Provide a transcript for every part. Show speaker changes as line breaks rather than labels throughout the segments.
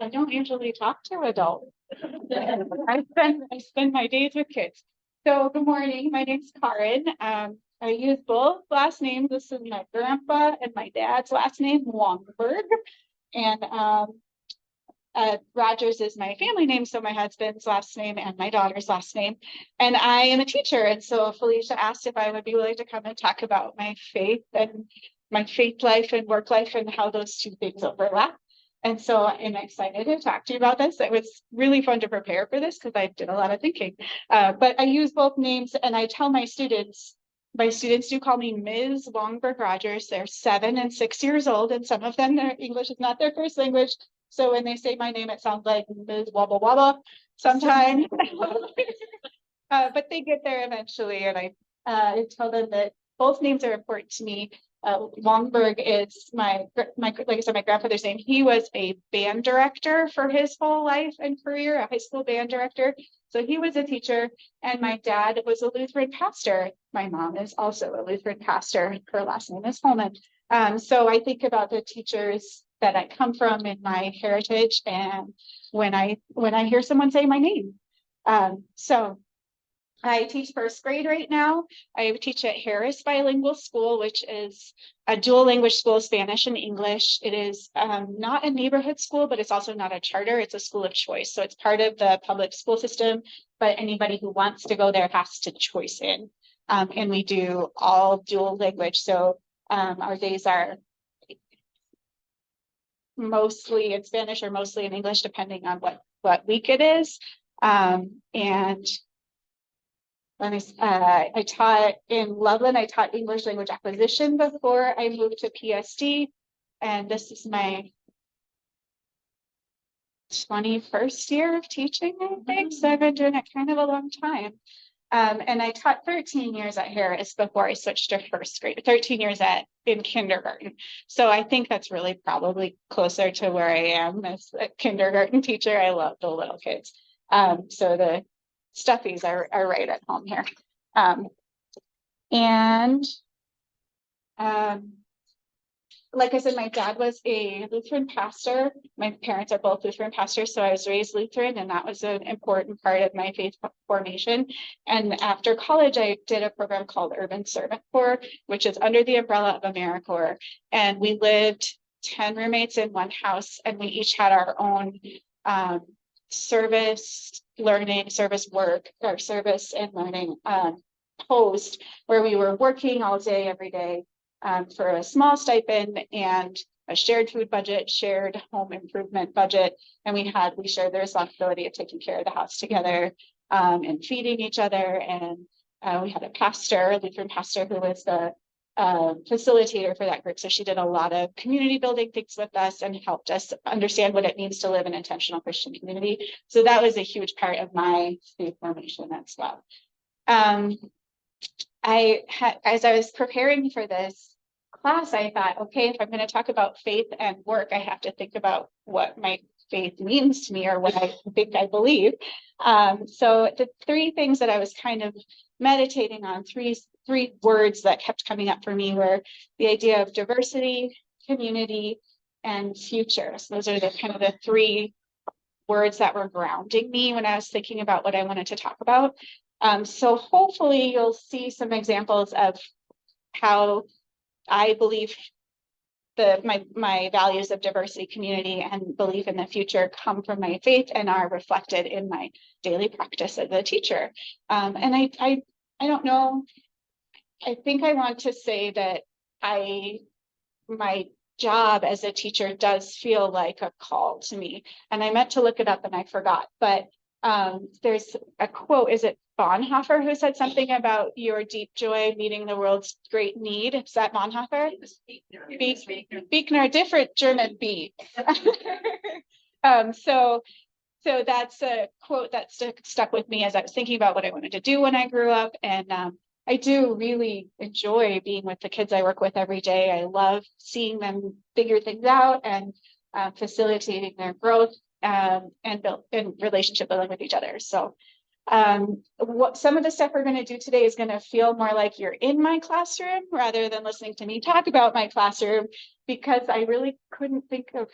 I don't usually talk to adults. I spend my days with kids. So good morning. My name's Karin. I use both last names. This is my grandpa and my dad's last name, Wangberg. And Rogers is my family name, so my husband's last name and my daughter's last name. And I am a teacher. And so Felicia asked if I would be willing to come and talk about my faith and my faith life and work life and how those two things overlap. And so I'm excited to talk to you about this. It was really fun to prepare for this because I did a lot of thinking. But I use both names and I tell my students do call me Ms. Wangberg Rogers. They're 7 and 6 years old, and some of them, their English is not their first language. So when they say my name, it sounds like Ms. Wobble Wobble sometimes. But they get there eventually, and I tell them that both names are important to me. Wangberg is like I said, my grandfather's name. He was a band director for his whole life and career, a high school band director. So he was a teacher, and my dad was a Lutheran pastor. My mom is also a Lutheran pastor. Her last name is Holman. So I think about the teachers that I come from in my heritage, and when I hear someone say my name. So I teach first grade right now. I teach at Harris Bilingual School, which is a dual language school, Spanish and English. It is not a neighborhood school, but it's also not a charter. It's a school of choice. So it's part of the public school system, but anybody who wants to go there has to choice in. And we do all dual language. So our days are mostly in Spanish or mostly in English, depending on what week it is. And I taught in Loveland. I taught English language acquisition before I moved to PSD, and this is my 21st year of teaching, I think. So I've been doing it kind of a long time. And I taught 13 years at Harris before I switched to first grade, 13 years in kindergarten. So I think that's really probably closer to where I am as a kindergarten teacher. I love the little kids. So the stuffies are right at home here. Like I said, my dad was a Lutheran pastor. My parents are both Lutheran pastors, so I was raised Lutheran, and that was an important part of my faith formation. And after college, I did a program called Urban Servant Corps, which is under the umbrella of AmeriCorps. And we lived 10 roommates in one house, and we each had our own service learning, service work, or service and learning post, where we were working all day, every day. For a small stipend and a shared food budget, shared home improvement budget. And we shared the responsibility of taking care of the house together and feeding each other. And we had a Lutheran pastor, who was the facilitator for that group. So she did a lot of community building things with us and helped us understand what it means to live in an intentional Christian community. So that was a huge part of my faith formation as well. As I was preparing for this class, I thought, okay, if I'm going to talk about faith and work, I have to think about what my faith means to me, or what I think I believe. So the three things that I was kind of meditating on, three words that kept coming up for me, were the idea of diversity, community, and future. So those are the three words that were grounding me when I was thinking about what I wanted to talk about. So hopefully you'll see some examples of how I believe my values of diversity, community, and belief in the future come from my faith and are reflected in my daily practice as a teacher. And I don't know, I think I want to say that my job as a teacher does feel like a call to me. And I meant to look it up and I forgot, but there's a quote, is it Bonhoeffer, who said something about your deep joy meeting the world's great need? Is that Bonhoeffer? Biegner, different German B. So that's a quote that stuck with me as I was thinking about what I wanted to do when I grew up. And I do really enjoy being with the kids I work with every day. I love seeing them figure things out and facilitating their growth and build in relationship building with each other. So what some of the stuff we're going to do today is going to feel more like you're in my classroom rather than listening to me talk about my classroom, because I really couldn't think of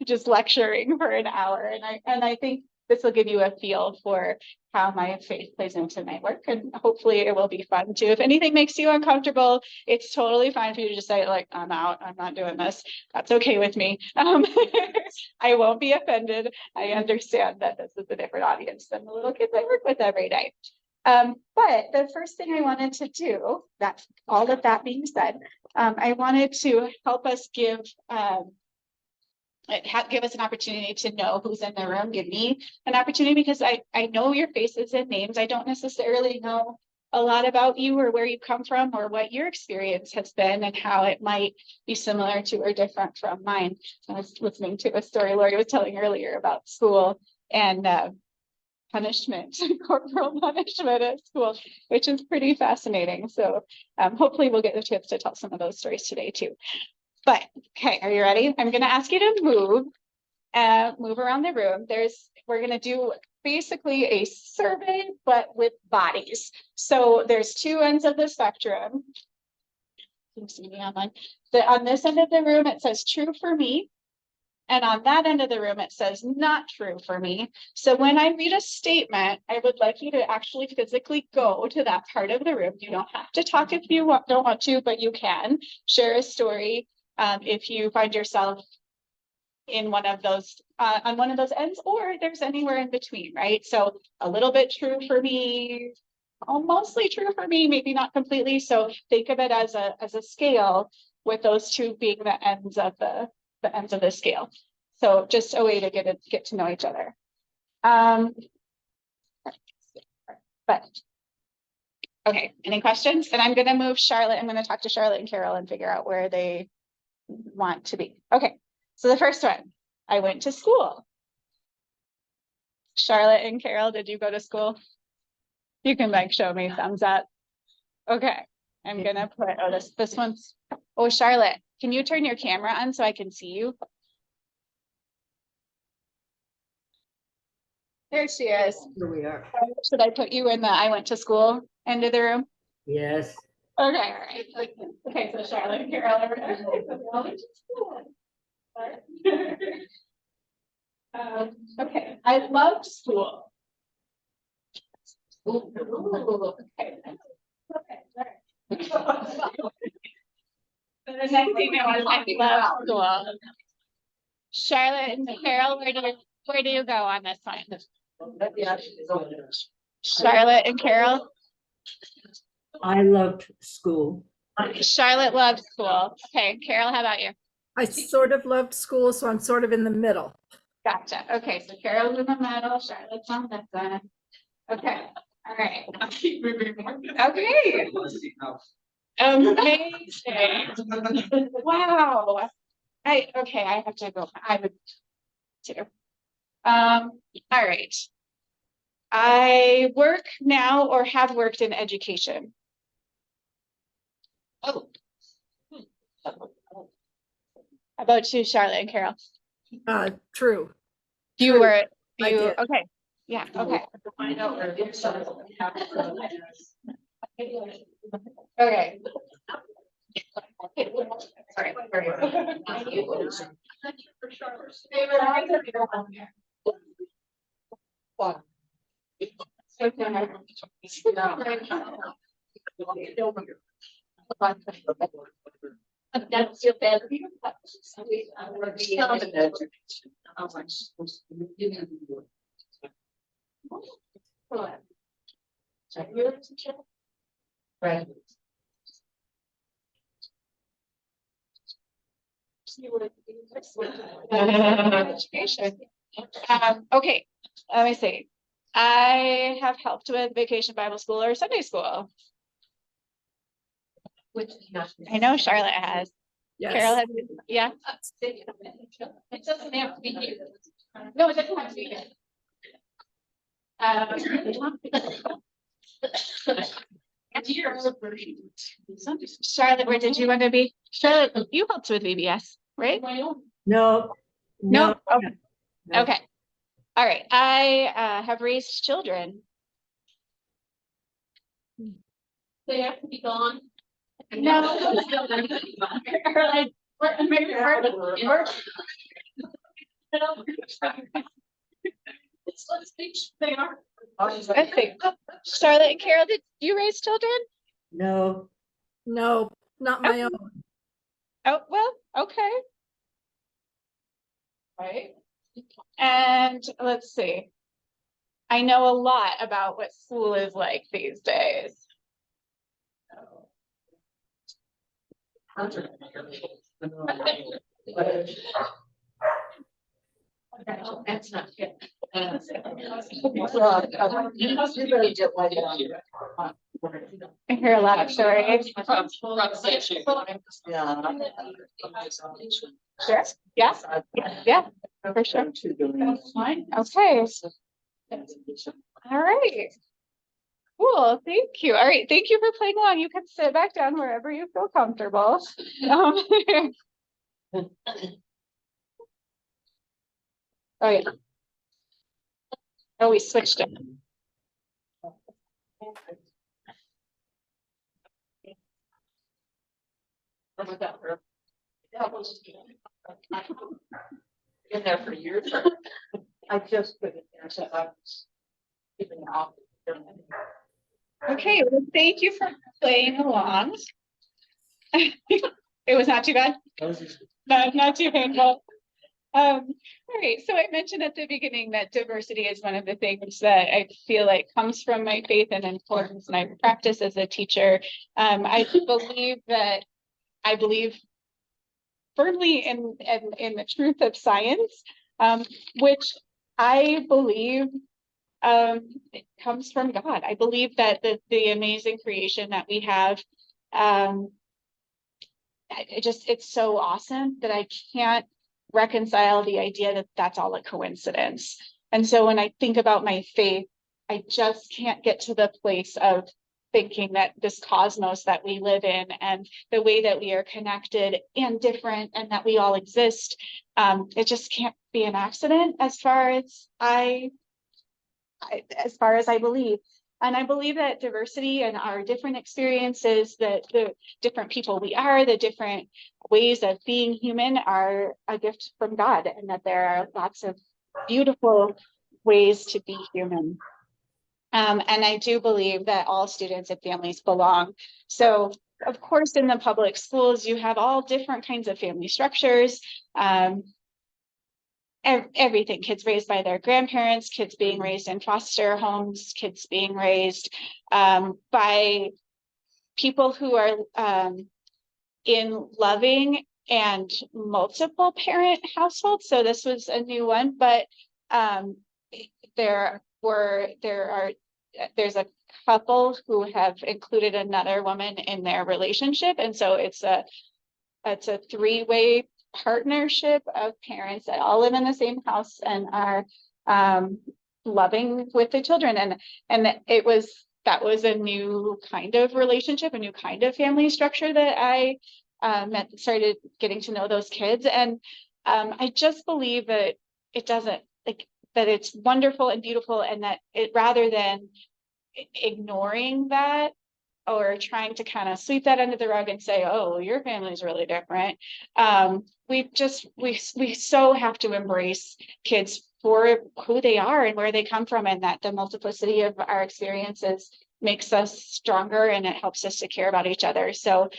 just lecturing for an hour. And I think this will give you a feel for how my faith plays into my work, and hopefully it will be fun too. If anything makes you uncomfortable, it's totally fine for you to just say like, I'm out, I'm not doing this. That's okay with me. I won't be offended. I understand that this is a different audience than the little kids I work with every day. But the first thing I wanted to do, that's all of that being said, I wanted to help us give us an opportunity to know who's in the room, give me an opportunity, because I know your faces and names. I don't necessarily know a lot about you or where you come from or what your experience has been and how it might be similar to or different from mine. I was listening to a story Lori was telling earlier about school and punishment, corporal punishment at school, which is pretty fascinating. So hopefully we'll get the chance to tell some of those stories today too. But okay, are you ready? I'm going to ask you to move around the room. We're going to do basically a survey, but with bodies. So there's two ends of the spectrum. You can see me online. On this end of the room, it says true for me. And on that end of the room, it says not true for me. So when I read a statement, I would like you to actually physically go to that part of the room. You don't have to talk if you don't want to, but you can share a story if you find yourself in one of those, on one of those ends, or there's anywhere in between, right? So a little bit true for me, mostly true for me, maybe not completely. So think of it as a scale, with those two being the ends of the scale. So just a way to get to know each other. But okay, any questions? And I'm going to move Charlotte. I'm going to talk to Charlotte and Carol and figure out where they want to be. Okay, so the first one, I went to school. Charlotte and Carol, did you go to school? You can like show me thumbs up. Okay, I'm gonna put, oh, this one's, oh, Charlotte, can you turn your camera on so I can see you? There she is.
Here we are.
Should I put you in the I went to school end of the room?
Yes.
Okay, all right. Okay, so Charlotte and Carol are went to school. Okay, I loved school. Ooh, okay. Okay, the next thing I love school. Charlotte and Carol, where do you go on this one? Charlotte and Carol.
I loved school.
Charlotte loved school. Okay, Carol, how about you?
I sort of loved school, so I'm sort of in the middle.
Gotcha. Okay, so Carol's in the middle, Charlotte's on this side. Okay, all right. Okay. Amazing. Wow. Okay, I have to go. I would too. All right. I work now or have worked in education. Oh. How about you, Charlotte and Carol?
True.
You
True.
were,
I did.
okay. Yeah, okay. Okay. Sorry. That's your bad. Right. Education. Okay, let me see. I have helped with Vacation Bible School or Sunday School. I know Charlotte has.
Yes.
Carol has, yeah. It doesn't have to be here. No, it doesn't have to be here. Charlotte, where did you want to be? Charlotte, you helped with VBS, right?
No.
No. Okay. Okay. All right. I have raised children. They have to be gone. No. Maybe
They are.
Let's see. Charlotte and Carol, did you raise children?
No,
No, not my own.
Oh, well, okay. Right. And let's see. I know a lot about what school is like these days.
That's not good.
I hear a lot of stories. Sure. Yeah. Yeah, for sure. Fine. Okay. All right. Cool. Thank you. All right. Thank you for playing along. You can sit back down wherever you feel comfortable. Oh, yeah. Oh, we switched it.
Been there for years. I just put it there, so I was keeping it off.
Okay. Well, thank you for playing along. It was not too bad. Not too painful. All right, so I mentioned at the beginning that diversity is one of the things that I feel like comes from my faith and importance, and I practice as a teacher. I believe firmly in the truth of science, which I believe it comes from God. I believe that the amazing creation that we have, it's so awesome that I can't reconcile the idea that that's all a coincidence. And so when I think about my faith, I just can't get to the place of thinking that this cosmos that we live in and the way that we are connected and different and that we all exist, it just can't be an accident as far as I believe. And I believe that diversity and our different experiences, that the different people we are, the different ways of being human are a gift from God, and that there are lots of beautiful ways to be human. And I do believe that all students and families belong. So, of course, in the public schools, you have all different kinds of family structures. Everything, kids raised by their grandparents, kids being raised in foster homes, kids being raised by people who are in loving and multiple parent households. So this was a new one, but there's a couple who have included another woman in their relationship, and so it's a three-way partnership of parents that all live in the same house and are loving with the children, and that was a new kind of relationship, a new kind of family structure that I started getting to know those kids. And I just believe that it doesn't that it's wonderful and beautiful, and that it, rather than ignoring that or trying to kind of sweep that under the rug and say, oh, your family is really different. We so have to embrace kids for who they are and where they come from, and that the multiplicity of our experiences makes us stronger and it helps us to care about each other. So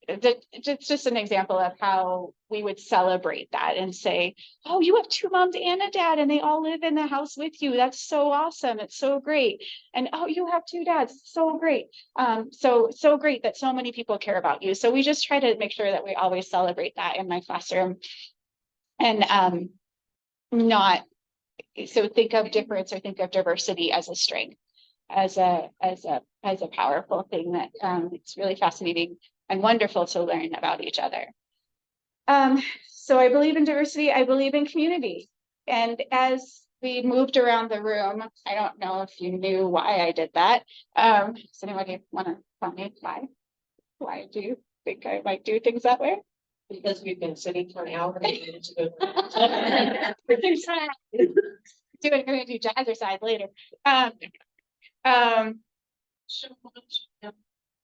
it's just an example of how we would celebrate that and say, oh, you have two moms and a dad and they all live in the house with you. That's so awesome. It's so great. And oh, you have two dads. So great. So great that so many people care about you. So we just try to make sure that we always celebrate that in my classroom. And not so think of difference or think of diversity as a strength, as a powerful thing that it's really fascinating and wonderful to learn about each other. So I believe in diversity. I believe in community. And as we moved around the room, I don't know if you knew why I did that. Does anybody want to tell me why? Why do you think I might do things that way?
Because we've been sitting for an hour.
We're gonna do jazzercise later.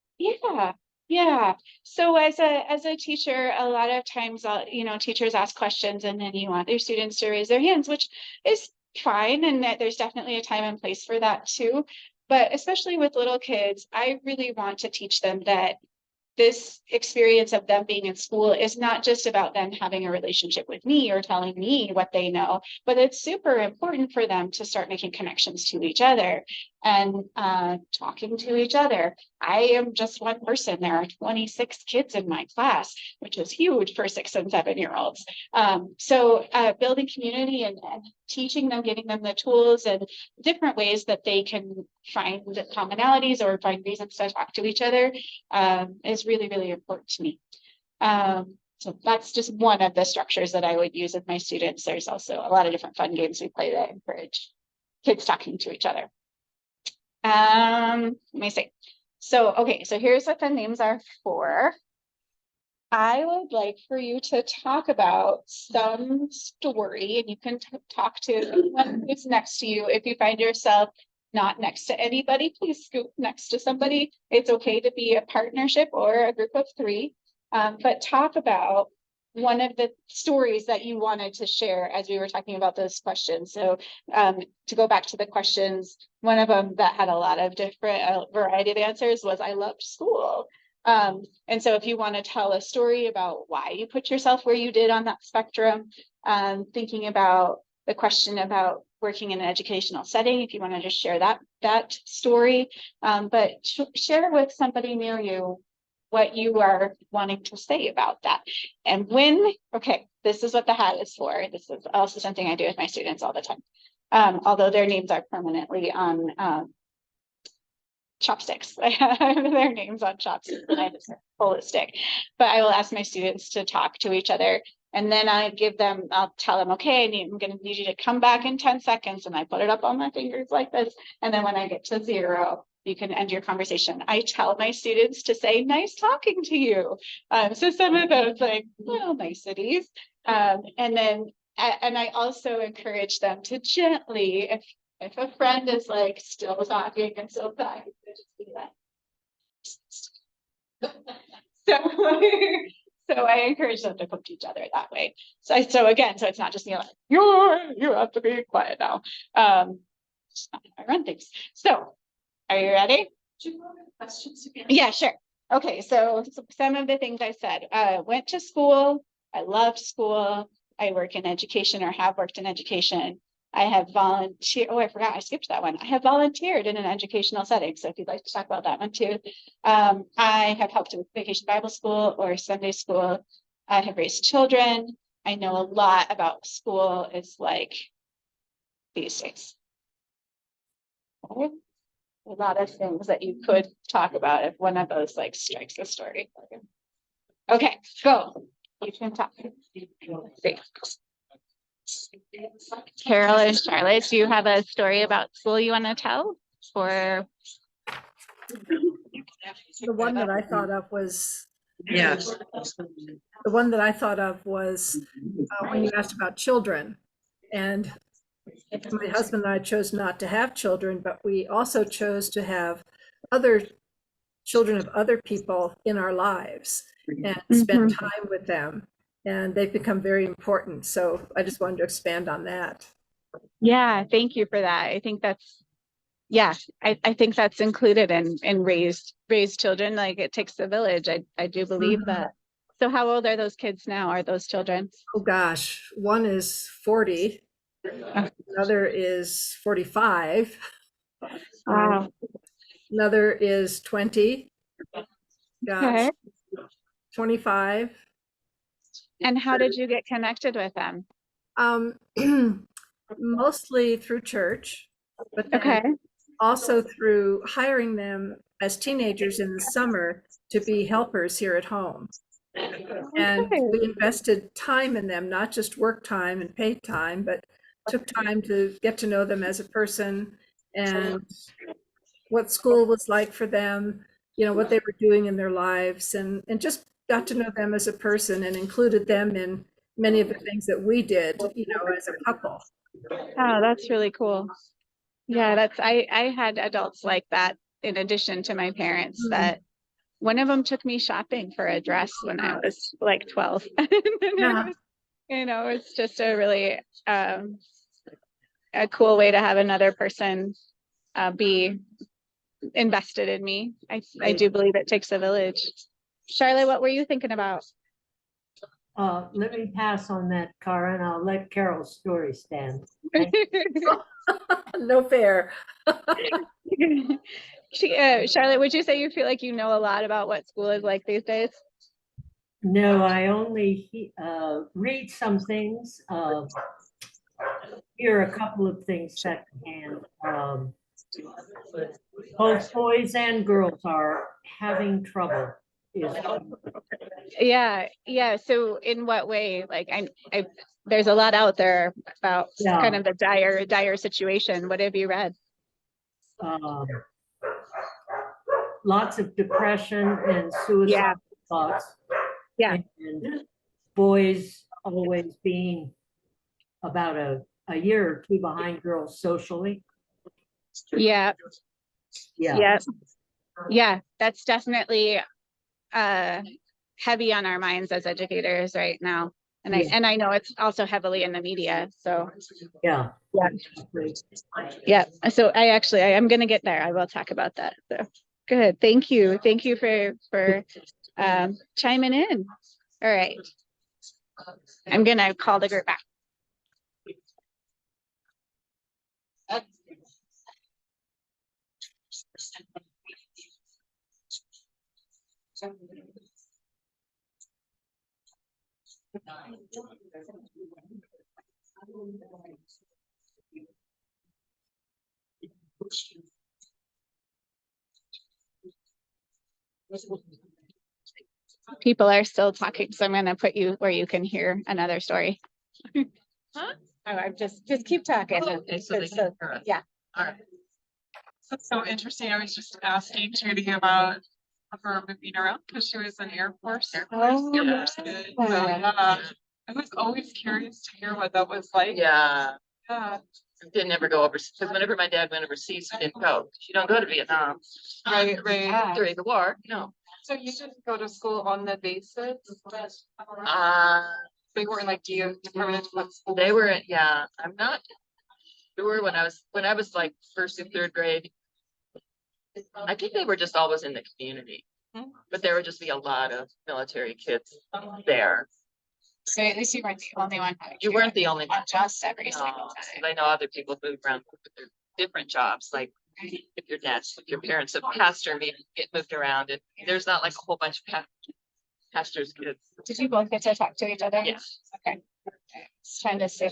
Yeah. Yeah. So as a teacher, a lot of times, teachers ask questions and then you want their students to raise their hands, which is fine. And that there's definitely a time and place for that too. But especially with little kids, I really want to teach them that this experience of them being in school is not just about them having a relationship with me or telling me what they know, but it's super important for them to start making connections to each other and talking to each other. I am just one person. There are 26 kids in my class, which is huge for 6 and 7-year-olds. So building community and teaching them, giving them the tools and different ways that they can find commonalities or find reasons to talk to each other is really, really important to me. So that's just one of the structures that I would use with my students. There's also a lot of different fun games we play that encourage kids talking to each other. Let me see. So, okay, so here's what the names are for. I would like for you to talk about some story, and you can talk to anyone who's next to you. If you find yourself not next to anybody, please scoot next to somebody. It's okay to be a partnership or a group of 3, but talk about one of the stories that you wanted to share as we were talking about those questions. So to go back to the questions, one of them that had a lot of different variety of answers was I loved school. And so if you want to tell a story about why you put yourself where you did on that spectrum, thinking about the question about working in an educational setting, if you want to just share that story, but share with somebody near you what you are wanting to say about that. And okay, this is what the hat is for. This is also something I do with my students all the time. Although their names are permanently on chopsticks. I have their names on chopsticks and I just pull a stick. But I will ask my students to talk to each other. And then I'll tell them, okay, I'm going to need you to come back in 10 seconds. And I put it up on my fingers like this. And then when I get to 0, you can end your conversation. I tell my students to say, nice talking to you. So some of those like little niceties. And I also encourage them to gently, if a friend is like still talking and still talking, just do that. So I encourage them to coach each other that way. So it's not just like you have to be quiet now. It's not how I run things. So are you ready?
Do you want questions again?
Yeah, sure. Okay, so some of the things I said. Went to school. I loved school. I work in education or have worked in education. I have volunteered. Oh, I forgot. I skipped that one. I have volunteered in an educational setting. So if you'd like to talk about that one too. I have helped with Vacation Bible School or Sunday school. I have raised children. I know a lot about school is like these days. A lot of things that you could talk about if one of those like strikes a story. Okay, go. You can talk. Carol and Charlotte, do you have a story about school you want to tell? Or
The one that I thought of was
Yes.
when you asked about children. And my husband and I chose not to have children, but we also chose to have other children of other people in our lives and spend time with them. And they've become very important. So I just wanted to expand on that.
yeah, thank you for that. I think that's, yeah, I think that's included in raised children. Like it takes a village. I do believe that. So how old are those kids now? Are those children?
Oh gosh, one is 40, another is 45,
Wow.
another is 20, gosh,
Okay.
25.
And how did you get connected with them?
Mostly through church, but then
Okay.
also through hiring them as teenagers in the summer to be helpers here at home. And
Okay.
we invested time in them, not just work time and paid time, but took time to get to know them as a person and what school was like for them, what they were doing in their lives, and just got to know them as a person and included them in many of the things that we did, as a couple.
Oh, that's really cool. Yeah, I had adults like that in addition to my parents that one of them took me shopping for a dress when I was like 12.
Yeah.
It's just a really a cool way to have another person be invested in me. I do believe it takes a village. Charlotte, what were you thinking about?
Let me pass on that, Karin. I'll let Carol's story stand.
No fair.
Charlotte, would you say you feel like you know a lot about what school is like these days?
No, I only read some things, hear a couple of things secondhand. Both boys and girls are having trouble.
Yeah. So in what way? Like I there's a lot out there about kind of the dire situation. What have you read?
Lots of depression and suicide thoughts.
Yeah.
And boys always being about a year or two behind girls socially.
Yeah. That's definitely heavy on our minds as educators right now. And I know it's also heavily in the media. So
yeah.
So I am going to get there. I will talk about that. So good. Thank you for chiming in. All right, I'm gonna call the group back. People are still talking, so I'm going to put you where you can hear another story. Huh? Oh, I'm just keep talking. Yeah.
All right. That's so interesting. I was just asking Judy about her moving around because she was in Air Force.
Oh,
Yeah. So, I was always curious to hear what that was like.
Yeah.
Yeah.
Didn't ever go overseas because whenever my dad went overseas, we didn't go. You don't go to Vietnam
Right.
during the war. No.
So you just go to school on the basis? They weren't like determined what school.
They were. Yeah. I'm not sure when I was like first and third grade. I think they were just always in the community, but there would just be a lot of military kids there.
So at least you weren't the only one.
You weren't the only one.
Just every single time.
I know other people moved around with their different jobs. Like if your parents have pastor, maybe get moved around, and there's not like a whole bunch of pastors' kids.
Did you both get to talk to each other?
Yeah.
Okay. Just trying to see.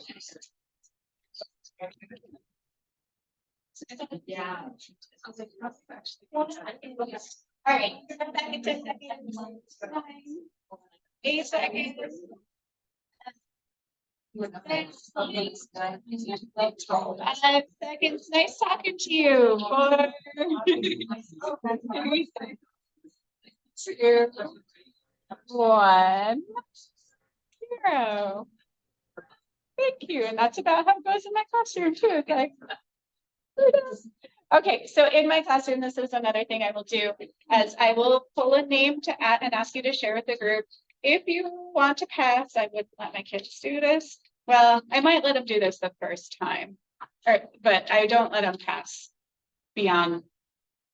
Yeah. All right. Back in 10 seconds. 8 seconds. 5 seconds. Nice talking to you. 4, 3, 2, 1, 0. Thank you. And that's about how it goes in my classroom too. Okay. Okay, so in my classroom, this is another thing I will do, as I will pull a name to add and ask you to share with the group. If you want to pass, I would let my kids do this. Well, I might let them do this the first time, but I don't let them pass beyond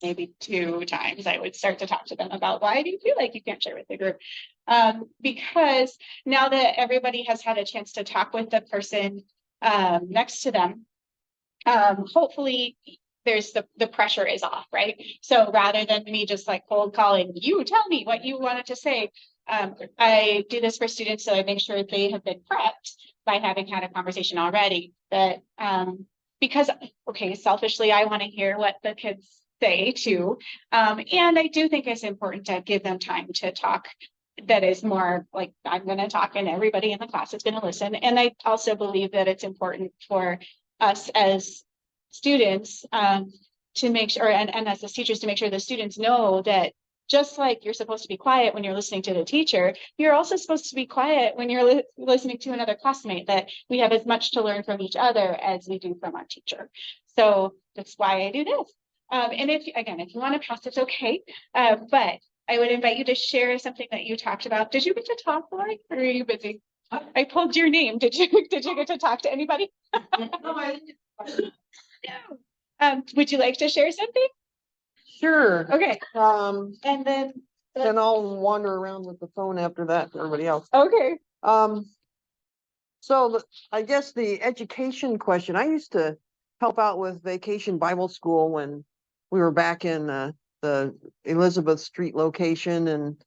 maybe 2 times. I would start to talk to them about why do you feel like you can't share with the group? Because now that everybody has had a chance to talk with the person next to them, hopefully there's the pressure is off, right? So rather than me just like cold calling, you tell me what you wanted to say. I do this for students so I make sure they have been prepped by having had a conversation already. That because, okay, selfishly, I want to hear what the kids say too. And I do think it's important to give them time to talk. That is more like I'm going to talk and everybody in the class is going to listen. And I also believe that it's important for us as students to make sure, and as the teachers, to make sure the students know that just like you're supposed to be quiet when you're listening to the teacher, you're also supposed to be quiet when you're listening to another classmate, that we have as much to learn from each other as we do from our teacher. So that's why I do this. And if you want to pass, it's okay. But I would invite you to share something that you talked about. Did you get to talk, Lori, or are you busy? I pulled your name. Did you get to talk to anybody? No. Would you like to share something?
Sure.
Okay,
And
and
then I'll wander around with the phone after that for everybody else.
okay.
So I guess the education question, I used to help out with Vacation Bible School when we were back in the Elizabeth Street location, and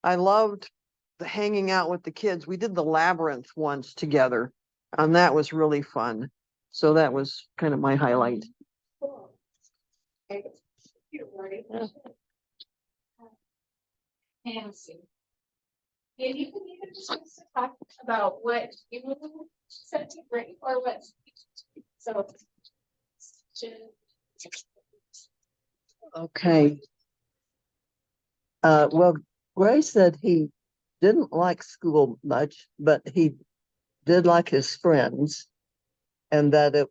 I loved the hanging out with the kids. We did the labyrinth once together, and that was really fun. So that was kind of my highlight.
Cool. Okay. Here, Lori.
Yeah.
And see. And you can even just talk about what you said to bring or what. So.
Okay. Well, Gray said he didn't like school much, but he did like his friends, and that it,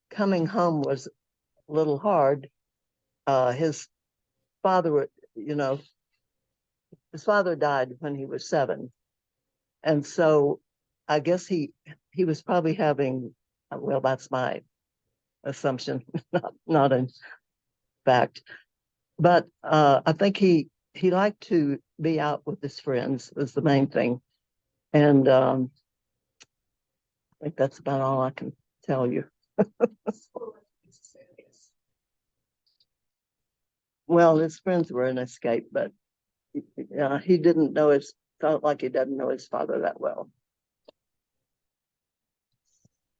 coming home was a little hard. His father, his father died when he was 7. And so I guess he was probably having, well, that's my assumption, not in fact. But I think he liked to be out with his friends was the main thing. And I think that's about all I can tell you. Well, his friends were an escape, but he didn't know felt like he doesn't know his father that well.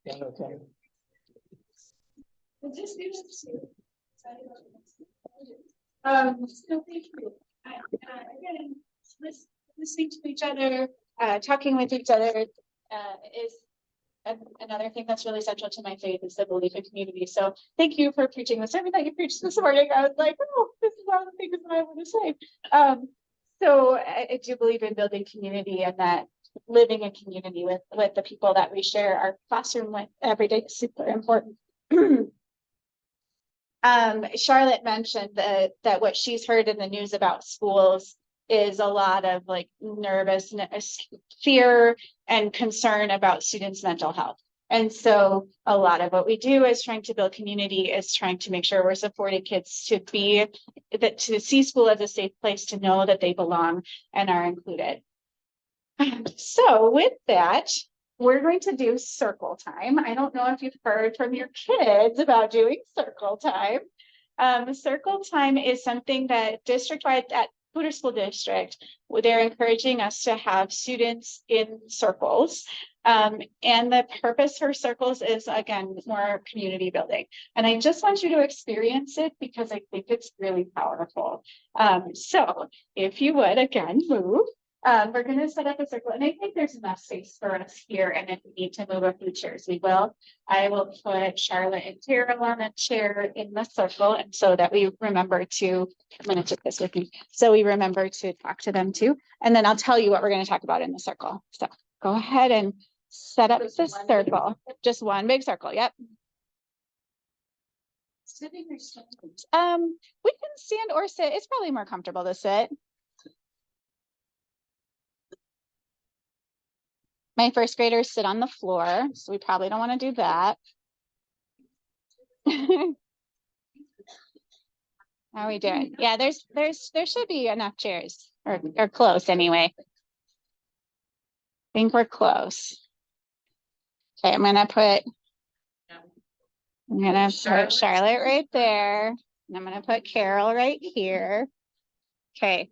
Yeah, okay.
So thank you. Again, listening to each other, talking with each other, is another thing that's really central to my faith is the belief in community. So thank you for preaching the sermon that you preached this morning. I was like, oh, this is all the things that I want to say. So I do believe in building community, and that living in community with the people that we share our classroom with every day is super important. Charlotte mentioned that what she's heard in the news about schools is a lot of like nervousness, fear, and concern about students' mental health. And so a lot of what we do is trying to build community, is trying to make sure we're supporting kids to see school as a safe place, to know that they belong and are included. So with that, we're going to do circle time. I don't know if you've heard from your kids about doing circle time. Circle time is something that district-wide at Poudre School District, they're encouraging us to have students in circles. And the purpose for circles is, again, more community building. And I just want you to experience it because I think it's really powerful. So if you would, again, move. We're going to set up a circle, and I think there's enough space for us here. And if we need to move a few chairs, we will. I will put Charlotte and Carol on a chair in the circle, and so that we remember to, I'm going to take this with me, so we remember to talk to them too. And then I'll tell you what we're going to talk about in the circle. So go ahead and set up the circle. Just one big circle. Yep. Sitting or standing? We can stand or sit. It's probably more comfortable to sit. My first graders sit on the floor, so we probably don't want to do that. How are we doing? Yeah, there should be enough chairs, or close anyway. I think we're close. Okay, I'm gonna put Charlotte right there, and I'm gonna put Carol right here. Okay.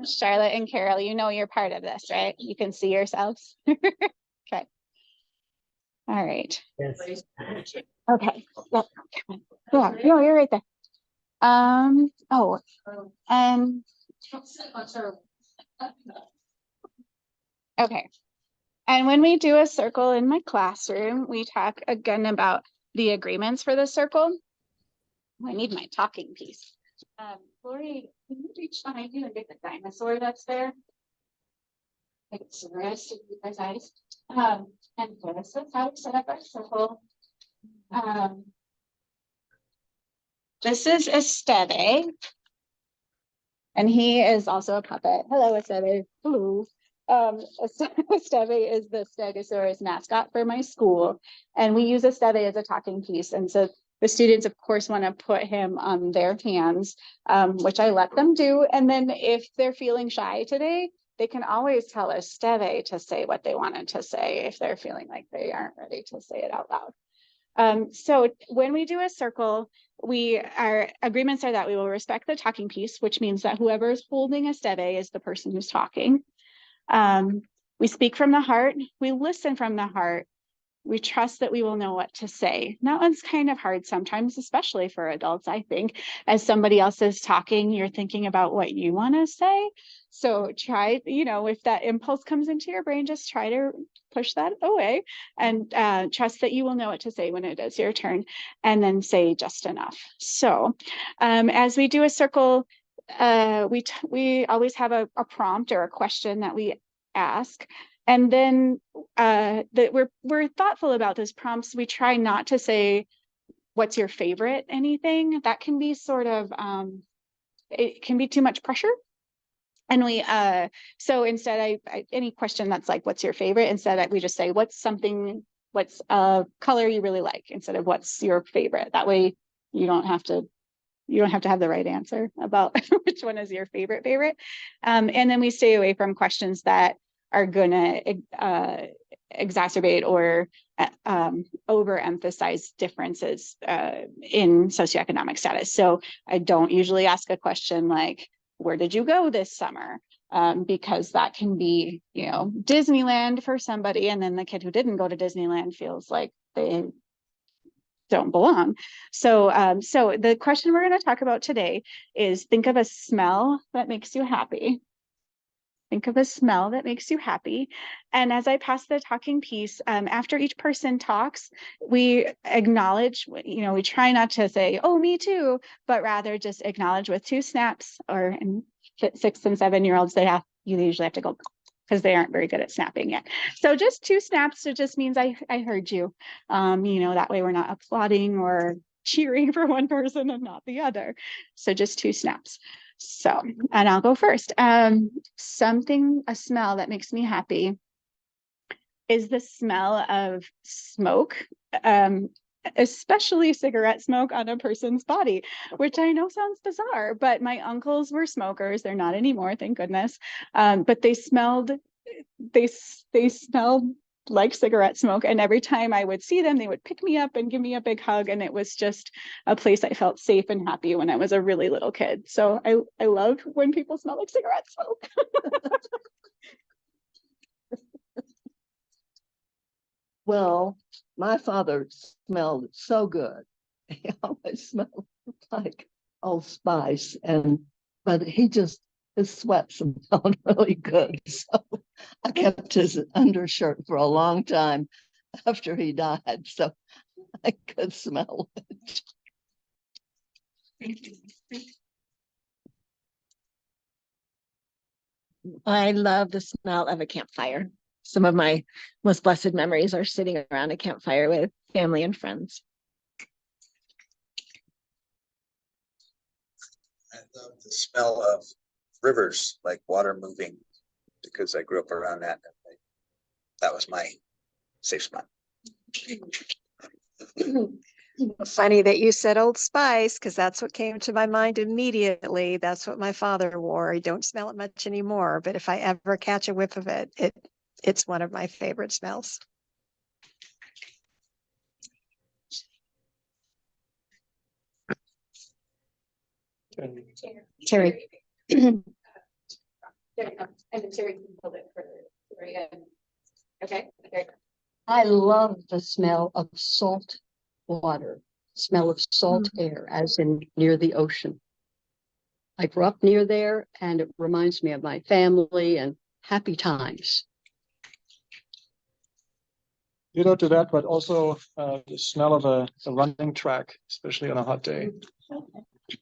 Charlotte and Carol, you know you're part of this, right? You can see yourselves. Okay. All right.
Yes.
Okay. Yep. Yeah, you're right there. Oh, and okay. And when we do a circle in my classroom, we talk again about the agreements for the circle. I need my talking piece. Lori, can you reach behind you and get the dinosaur that's there? It's the rest of you guys. And this is how to set up our circle. This is aesthetic. And he is also a puppet. Hello, Esteve. Hello. Esteve is the Stegosaurus mascot for my school. And we use Esteve as a talking piece. And so the students, of course, want to put him on their hands, which I let them do. And then if they're feeling shy today, they can always tell Esteve to say what they wanted to say if they're feeling like they aren't ready to say it out loud. So when we do a circle, our agreements are that we will respect the talking piece, which means that whoever is holding Esteve is the person who's talking. We speak from the heart, we listen from the heart, we trust that we will know what to say. That one's kind of hard sometimes, especially for adults, I think. As somebody else is talking, you're thinking about what you want to say. So try, if that impulse comes into your brain, just try to push that away and trust that you will know what to say when it is your turn, and then say just enough. So as we do a circle, we always have a prompt or a question that we ask. And then that we're thoughtful about those prompts. We try not to say, what's your favorite anything? That can be sort of, it can be too much pressure. And so instead, any question that's like, what's your favorite? Instead, we just say, what's a color you really like, instead of what's your favorite. That way you don't have to have the right answer about which one is your favorite. And then we stay away from questions that are going to exacerbate or overemphasize differences in socioeconomic status. So I don't usually ask a question like, where did you go this summer? Because that can be, Disneyland for somebody, and then the kid who didn't go to Disneyland feels like they don't belong. So the question we're going to talk about today is, think of a smell that makes you happy. Think of a smell that makes you happy. And as I pass the talking piece, after each person talks, we acknowledge, we try not to say, oh, me too, but rather just acknowledge with 2 snaps, or in 6 and 7-year-olds, you usually have to go because they aren't very good at snapping yet. So just 2 snaps, it just means I heard you. That way we're not applauding or cheering for one person and not the other. So just 2 snaps. So, and I'll go first. A smell that makes me happy is the smell of smoke, especially cigarette smoke on a person's body, which I know sounds bizarre, but my uncles were smokers. They're not anymore, thank goodness. But they smelled like cigarette smoke. And every time I would see them, they would pick me up and give me a big hug. And it was just a place I felt safe and happy when I was a really little kid. So I love when people smell like cigarette smoke.
Well, my father smelled so good. He always smelled like Old Spice, but his sweat smelled really good. So I kept his undershirt for a long time after he died, so I could smell it.
I love the smell of a campfire. Some of my most blessed memories are sitting around a campfire with family and friends.
I love the smell of rivers, like water moving, because I grew up around that. That was my safe spot.
Funny that you said Old Spice, because that's what came to my mind immediately. That's what my father wore. I don't smell it much anymore, but if I ever catch a whiff of it, it's one of my favorite smells. Terry.
There you go. And then Terry can hold it for Terry. Okay.
I love the smell of salt water, smell of salt air, as in near the ocean. I grew up near there, and it reminds me of my family and happy times.
To that, but also the smell of a running track, especially on a hot day.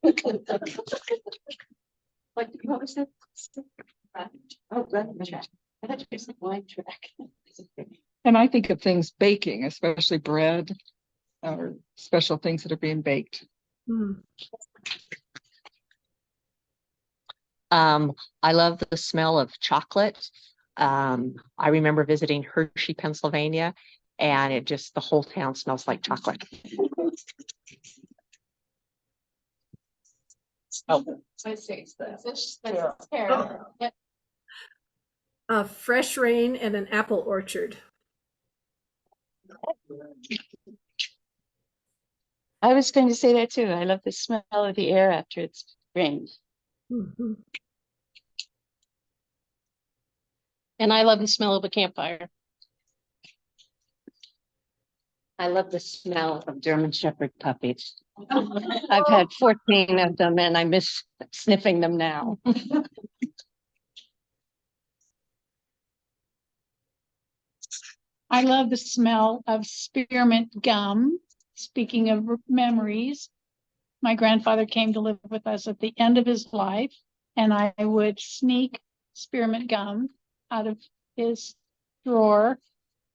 What was that? Oh, running track. I thought you said wine track.
And I think of things baking, especially bread or special things that are being baked.
I love the smell of chocolate. I remember visiting Hershey, Pennsylvania, and it just, the whole town smells like chocolate. Oh,
Fresh rain and an apple orchard.
I was going to say that too. I love the smell of the air after it's rained.
Mhm.
And I love the smell of a campfire.
I love the smell of German Shepherd puppies. I've had 14 of them and I miss sniffing them now.
I love the smell of spearmint gum. Speaking of memories, my grandfather came to live with us at the end of his life, and I would sneak spearmint gum out of his drawer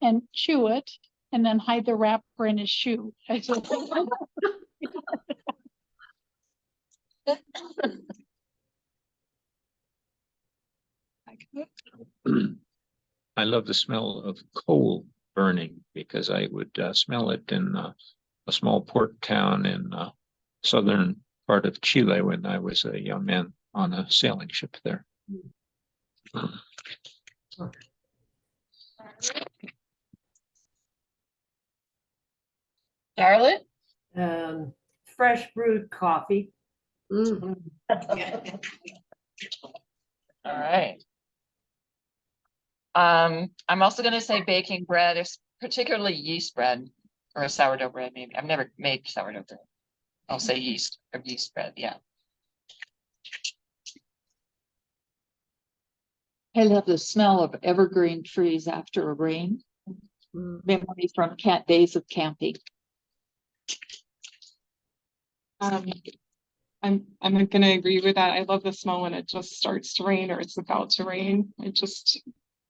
and chew it, and then hide the wrapper in his shoe.
I love the smell of coal burning because I would smell it in a small port town in southern part of Chile when I was a young man on a sailing ship there.
Charlotte?
Fresh brewed coffee.
Mm.
All right. I'm also going to say baking bread, particularly yeast bread or a sourdough bread. Maybe I've never made sourdough bread. I'll say yeast or yeast bread. Yeah.
I love the smell of evergreen trees after a rain. Memory from days of camping.
I'm gonna agree with that. I love the smell when it just starts to rain or it's about to rain. It just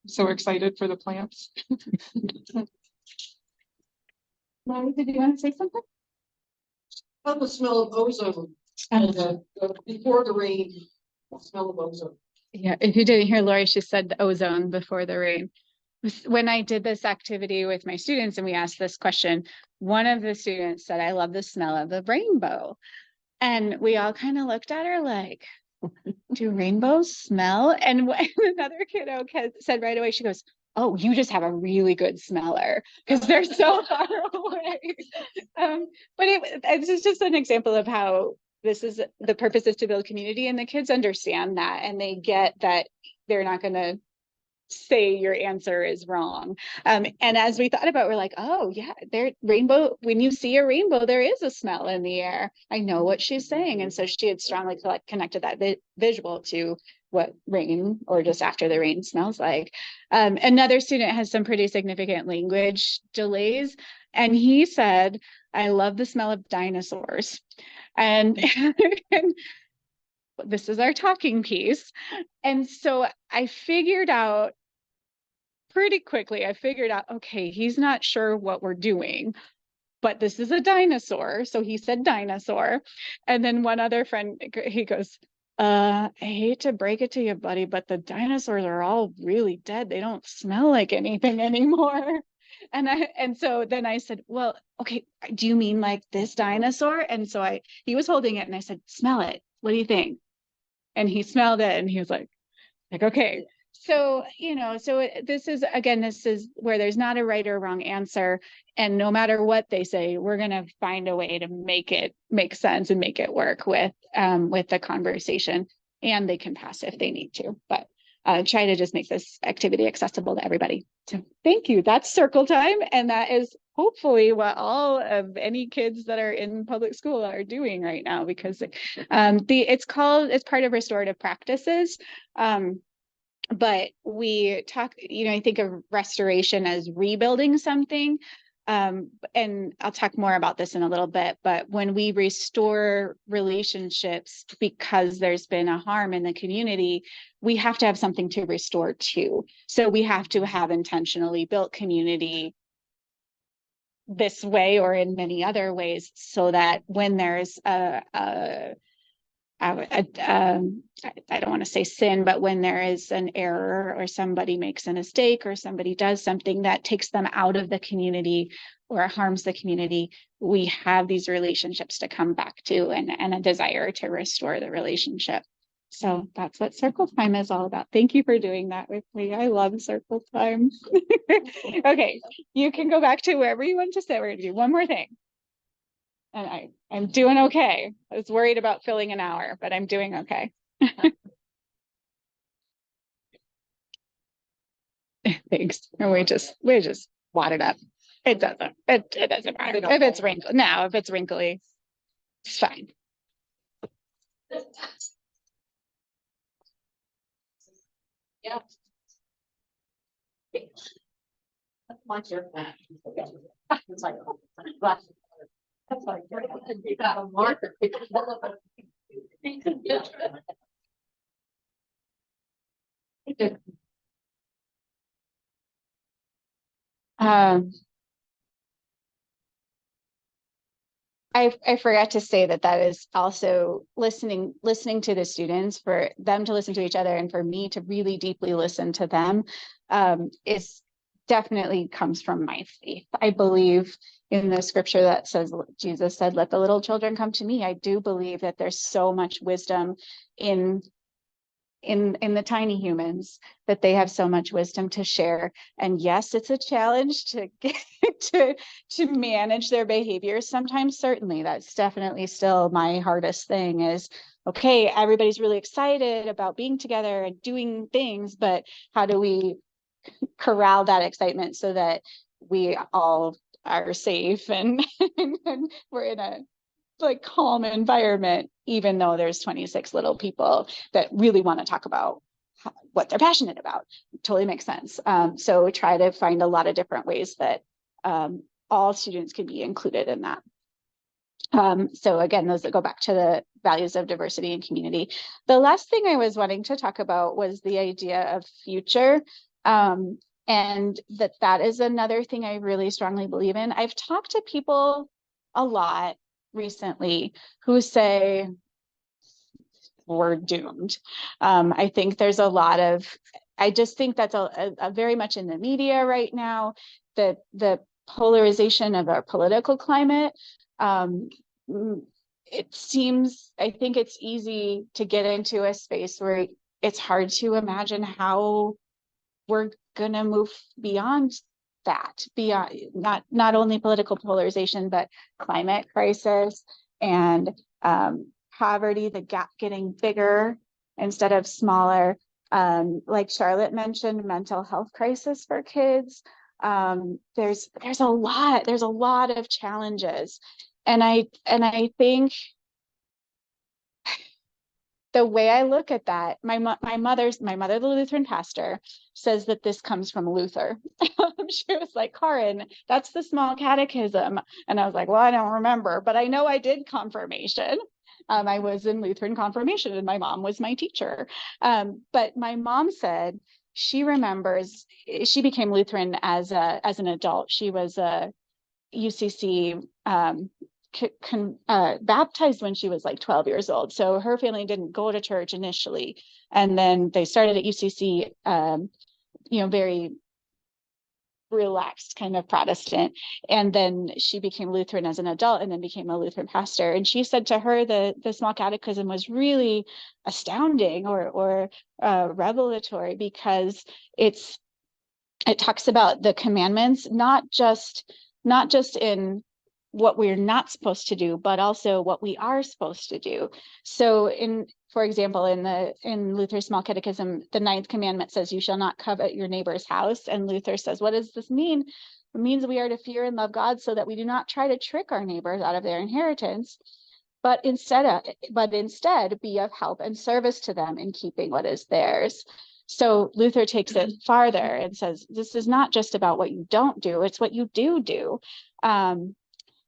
so excited for the plants.
Molly, did you want to say something?
Love the smell of ozone. Before the rain, smell of ozone.
Yeah, if you didn't hear Lori, she said ozone before the rain. When I did this activity with my students and we asked this question, one of the students said, I love the smell of the rainbow. And we all kind of looked at her like, do rainbows smell? And another kiddo said right away, she goes, oh, you just have a really good smeller because they're so far away. But it's just an example of how the purpose is to build community, and the kids understand that and they get that they're not going to say your answer is wrong. And as we thought about, we're like, oh yeah, rainbow, when you see a rainbow, there is a smell in the air. I know what she's saying. And so she had strongly connected that visual to what rain or just after the rain smells like. Another student has some pretty significant language delays. And he said, I love the smell of dinosaurs. And this is our talking piece. And so I figured out pretty quickly, okay, he's not sure what we're doing, but this is a dinosaur. So he said dinosaur. And then one other friend, he goes, I hate to break it to you, buddy, but the dinosaurs are all really dead. They don't smell like anything anymore. And so then I said, well, okay, do you mean like this dinosaur? And so he was holding it and I said, smell it. What do you think? And he smelled it and he was like, okay. So, this is where there's not a right or wrong answer. And no matter what they say, we're going to find a way to make it make sense and make it work with the conversation. And they can pass if they need to, but try to just make this activity accessible to everybody. So thank you. That's circle time. And that is hopefully what all of any kids that are in public school are doing right now, because it's part of restorative practices. But we talk, I think of restoration as rebuilding something. And I'll talk more about this in a little bit, but when we restore relationships because there's been a harm in the community, we have to have something to restore to. So we have to have intentionally built community this way or in many other ways, so that when there's a I don't want to say sin, but when there is an error or somebody makes a mistake or somebody does something that takes them out of the community or harms the community, we have these relationships to come back to and a desire to restore the relationship. So that's what circle time is all about. Thank you for doing that with me. I love circle time. Okay, you can go back to wherever you want to sit. We're gonna do one more thing. And I'm doing okay. I was worried about filling an hour, but I'm doing okay. Thanks. And we just wad it up. It doesn't matter. If it's wrinkly, no, if it's wrinkly, it's fine. Yeah. What's your plan? It's like, that's like, you got a marker. I forgot to say that is also listening to the students, for them to listen to each other and for me to really deeply listen to them, is definitely comes from my faith. I believe in the scripture that says, Jesus said, let the little children come to me. I do believe that there's so much wisdom in the tiny humans, that they have so much wisdom to share. And yes, it's a challenge to get to manage their behaviors sometimes. Certainly, that's definitely still my hardest thing is, okay, everybody's really excited about being together and doing things, but how do we corral that excitement so that we all are safe and we're in a like calm environment, even though there's 26 little people that really want to talk about what they're passionate about. Totally makes sense. So we try to find a lot of different ways that all students can be included in that. So again, those that go back to the values of diversity and community. The last thing I was wanting to talk about was the idea of future. And that is another thing I really strongly believe in. I've talked to people a lot recently who say we're doomed. I think there's a lot of, I just think that's a very much in the media right now, that the polarization of our political climate. It seems, I think it's easy to get into a space where it's hard to imagine how we're gonna move beyond that, beyond not only political polarization, but climate crisis and poverty, the gap getting bigger instead of smaller. Like Charlotte mentioned, mental health crisis for kids. There's a lot of challenges, and I think the way I look at that, my mother, the Lutheran pastor, says that this comes from Luther. She was like, Karin, that's the small catechism. And I was like, well, I don't remember, but I know I did confirmation. I was in Lutheran confirmation and my mom was my teacher. But my mom said she remembers, she became Lutheran as an adult. She was a UCC baptized when she was like 12 years old. So her family didn't go to church initially. And then they started at UCC, very relaxed kind of Protestant. And then she became Lutheran as an adult and then became a Lutheran pastor. And she said to her, the small catechism was really astounding or revelatory, because it talks about the commandments, not just in what we're not supposed to do, but also what we are supposed to do. So for example, in Luther's Small Catechism, the 9th commandment says, you shall not covet your neighbor's house. And Luther says, what does this mean? It means we are to fear and love God so that we do not try to trick our neighbors out of their inheritance, but instead be of help and service to them in keeping what is theirs. So Luther takes it farther and says, this is not just about what you don't do, it's what you do.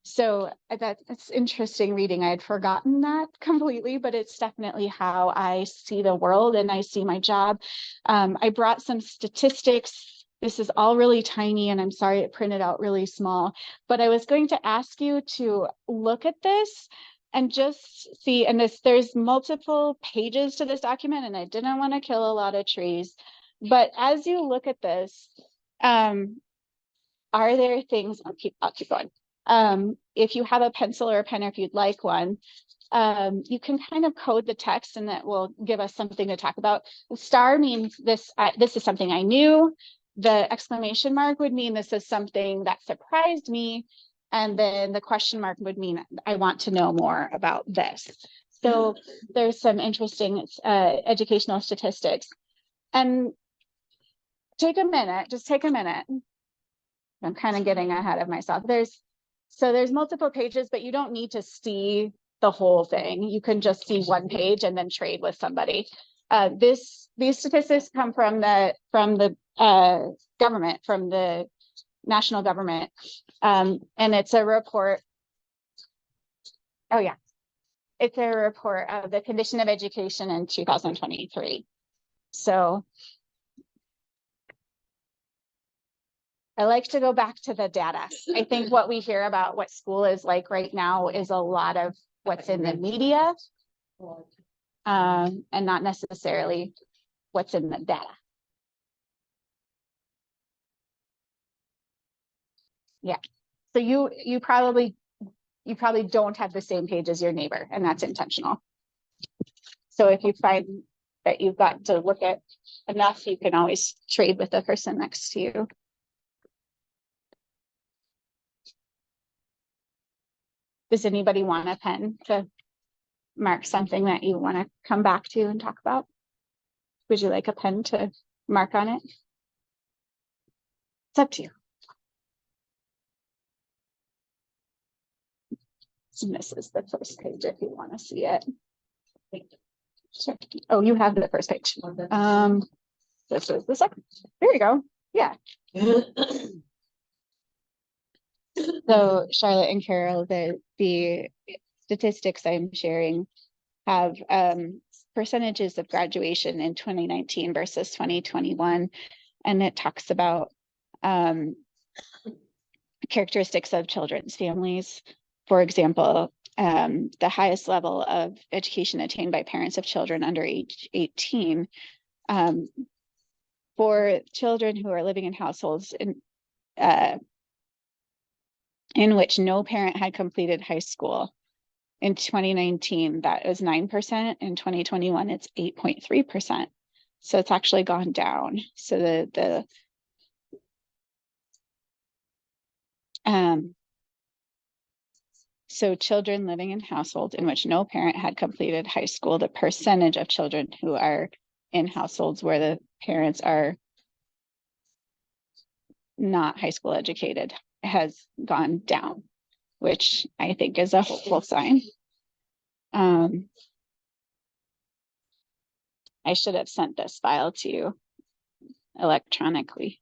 So that's interesting reading. I had forgotten that completely, but it's definitely how I see the world and I see my job. I brought some statistics. This is all really tiny, and I'm sorry it printed out really small, but I was going to ask you to look at this and just see, and there's multiple pages to this document, and I didn't want to kill a lot of trees. But as you look at this, are there things, I'll keep going. If you have a pencil or a pen, or if you'd like one, you can kind of code the text and that will give us something to talk about. The star means this is something I knew. The exclamation mark would mean this is something that surprised me. And then the question mark would mean I want to know more about this. So there's some interesting educational statistics. And take a minute, just take a minute. I'm kind of getting ahead of myself. There's multiple pages, but you don't need to see the whole thing. You can just see one page and then trade with somebody. These statistics come from the government, from the national government, and it's a report. Oh yeah, it's a report of the condition of education in 2023. So I like to go back to the data. I think what we hear about what school is like right now is a lot of what's in the media, and not necessarily what's in the data. Yeah. So you probably don't have the same page as your neighbor, and that's intentional. So if you find that you've got to look at enough, you can always trade with the person next to you. Does anybody want a pen to mark something that you want to come back to and talk about? Would you like a pen to mark on it? It's up to you. So this is the first page if you want to see it. Sure. Oh, you have the first page. This is the second. There you go. Yeah. So Charlotte and Carol, the statistics I'm sharing have percentages of graduation in 2019 versus 2021, and it talks about characteristics of children's families. For example, the highest level of education attained by parents of children under age 18, for children who are living in households in which no parent had completed high school. In 2019, that was 9%. In 2021, it's 8.3%. So it's actually gone down. So so children living in households in which no parent had completed high school, the percentage of children who are in households where the parents are not high school educated has gone down, which I think is a hopeful sign. I should have sent this file to you electronically.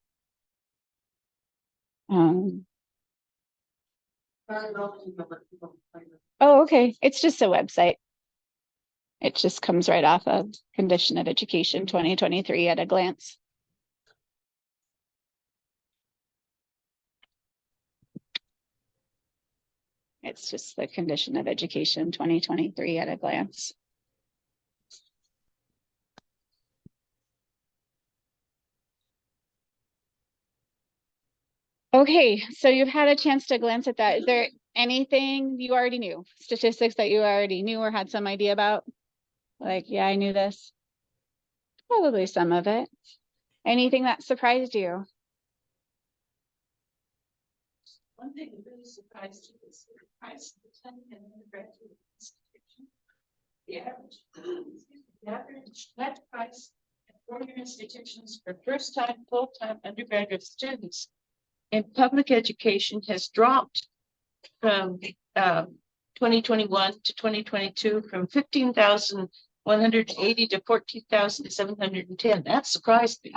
Oh, okay. It's just a website. It just comes right off of Condition of Education 2023 at a glance. It's just the Condition of Education 2023 at a glance. Okay, so you've had a chance to glance at that. Is there anything you already knew? Statistics that you already knew or had some idea about? Like, yeah, I knew this. Probably some of it. Anything that surprised you?
One thing that really surprised you is the price of the 10 and undergraduate institution. The average net price at four-year institutions for first-time, full-time undergraduate students in public education has dropped from 2021 to 2022 from 15,180 to 14,710. That surprised me.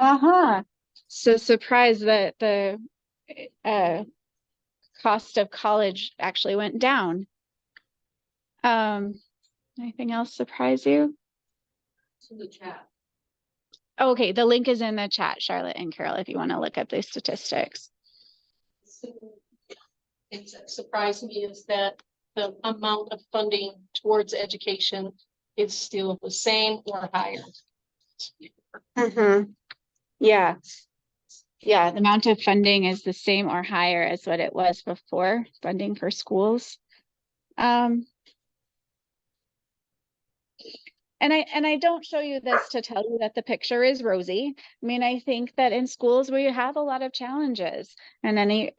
So surprised that the cost of college actually went down. Anything else surprise you?
In the chat.
Okay, the link is in the chat, Charlotte and Carol, if you want to look at the statistics.
It surprised me is that the amount of funding towards education is still the same or higher?
Yeah. Yeah, the amount of funding is the same or higher as what it was before, funding for schools. And I don't show you this to tell you that the picture is rosy. I mean, I think that in schools we have a lot of challenges, and any,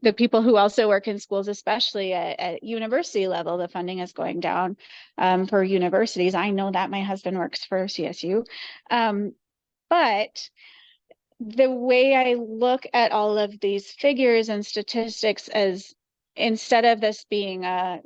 the people who also work in schools, especially at university level, the funding is going down for universities. I know that my husband works for CSU. But the way I look at all of these figures and statistics as, instead of this being a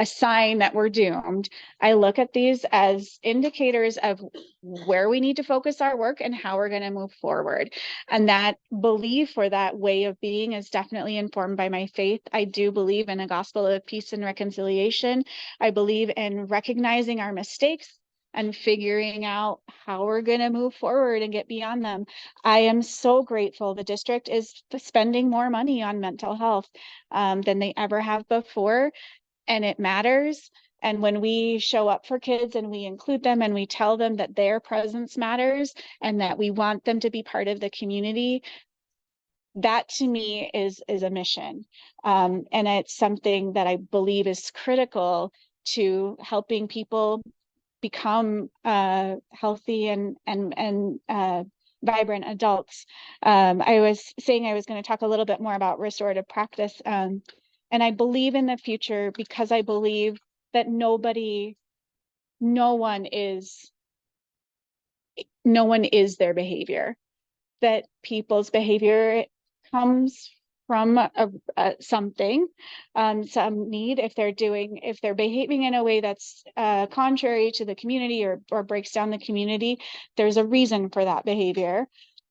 sign that we're doomed, I look at these as indicators of where we need to focus our work and how we're going to move forward. And that belief, or that way of being, is definitely informed by my faith. I do believe in a gospel of peace and reconciliation. I believe in recognizing our mistakes and figuring out how we're going to move forward and get beyond them. I am so grateful the district is spending more money on mental health than they ever have before, and it matters. And when we show up for kids and we include them and we tell them that their presence matters and that we want them to be part of the community, that to me is a mission. And it's something that I believe is critical to helping people become healthy and vibrant adults. I was saying I was going to talk a little bit more about restorative practice. And I believe in the future because I believe that no one is their behavior, that people's behavior comes from something, some need. If they're behaving in a way that's contrary to the community or breaks down the community, there's a reason for that behavior.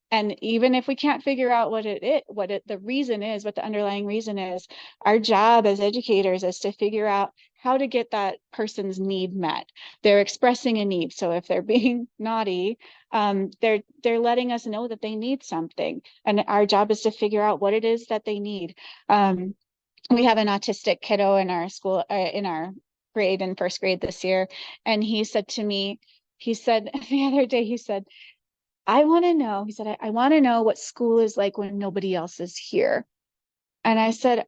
And even if we can't figure out the reason is, what the underlying reason is, our job as educators is to figure out how to get that person's need met. They're expressing a need. So if they're being naughty, they're letting us know that they need something. And our job is to figure out what it is that they need. We have an autistic kiddo in our school, in our grade, in first grade this year. And he said to me, the other day, he said, I want to know, he said, I want to know what school is like when nobody else is here. And I said,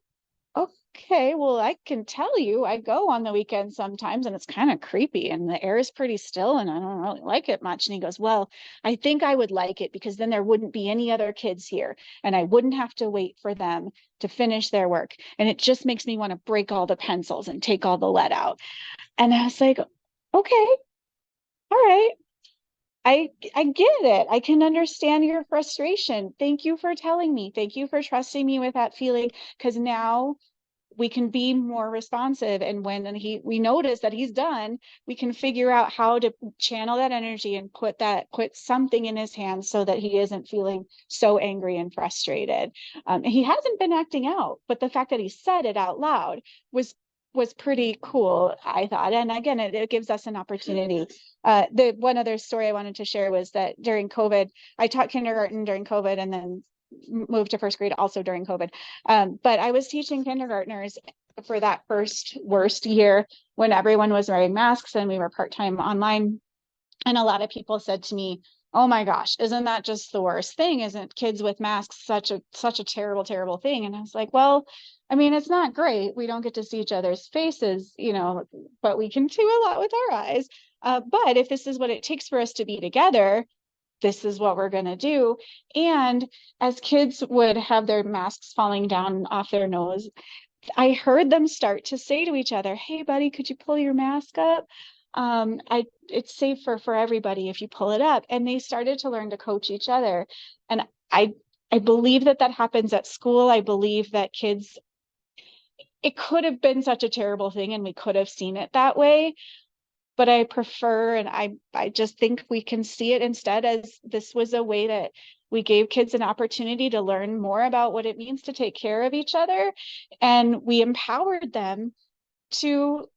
okay, well, I can tell you, I go on the weekends sometimes and it's kind of creepy and the air is pretty still and I don't really like it much. And he goes, well, I think I would like it because then there wouldn't be any other kids here and I wouldn't have to wait for them to finish their work. And it just makes me want to break all the pencils and take all the lead out. And I was like, okay, all right. I get it. I can understand your frustration. Thank you for telling me. Thank you for trusting me with that feeling, because now we can be more responsive. And when we notice that he's done, we can figure out how to channel that energy and put something in his hands so that he isn't feeling so angry and frustrated. He hasn't been acting out, but the fact that he said it out loud was pretty cool, I thought. And again, it gives us an opportunity. The one other story I wanted to share was that during COVID, I taught kindergarten during COVID and then moved to first grade also during COVID. But I was teaching kindergartners for that first worst year when everyone was wearing masks and we were part-time online. And a lot of people said to me, oh my gosh, isn't that just the worst thing? Isn't kids with masks such a terrible, terrible thing? And I was like, well, I mean, it's not great. We don't get to see each other's faces, but we can do a lot with our eyes. But if this is what it takes for us to be together, this is what we're going to do. And as kids would have their masks falling down off their nose, I heard them start to say to each other, hey, buddy, could you pull your mask up? It's safer for everybody if you pull it up. And they started to learn to coach each other. And I believe that happens at school. I believe that kids, it could have been such a terrible thing and we could have seen it that way. But I prefer, and I just think we can see it instead as this was a way that we gave kids an opportunity to learn more about what it means to take care of each other. And we empowered them to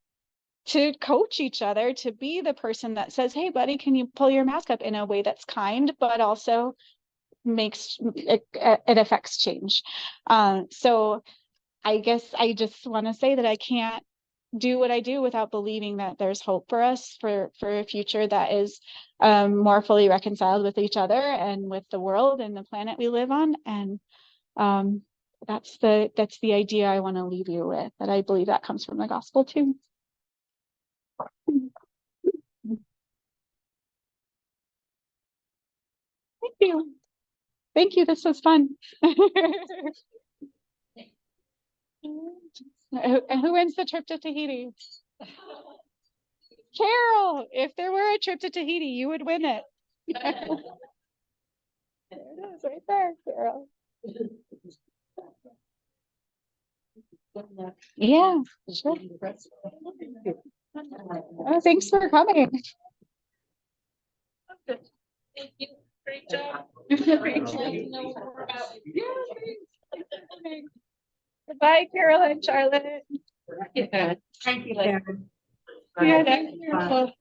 coach each other, to be the person that says, hey, buddy, can you pull your mask up, in a way that's kind, but also makes it affects change. So I guess I just want to say that I can't do what I do without believing that there's hope for us for a future that is more fully reconciled with each other and with the world and the planet we live on. And that's the idea I want to leave you with, that I believe that comes from the gospel too. Thank you. Thank you. This was fun. Who wins the trip to Tahiti? Carol, if there were a trip to Tahiti, you would win it. There it is, right there, Carol. Yeah, sure. Oh, thanks for coming.
Thank you. Great job.
Goodbye, Carol and Charlotte.
Thank you.
Yeah, that's beautiful.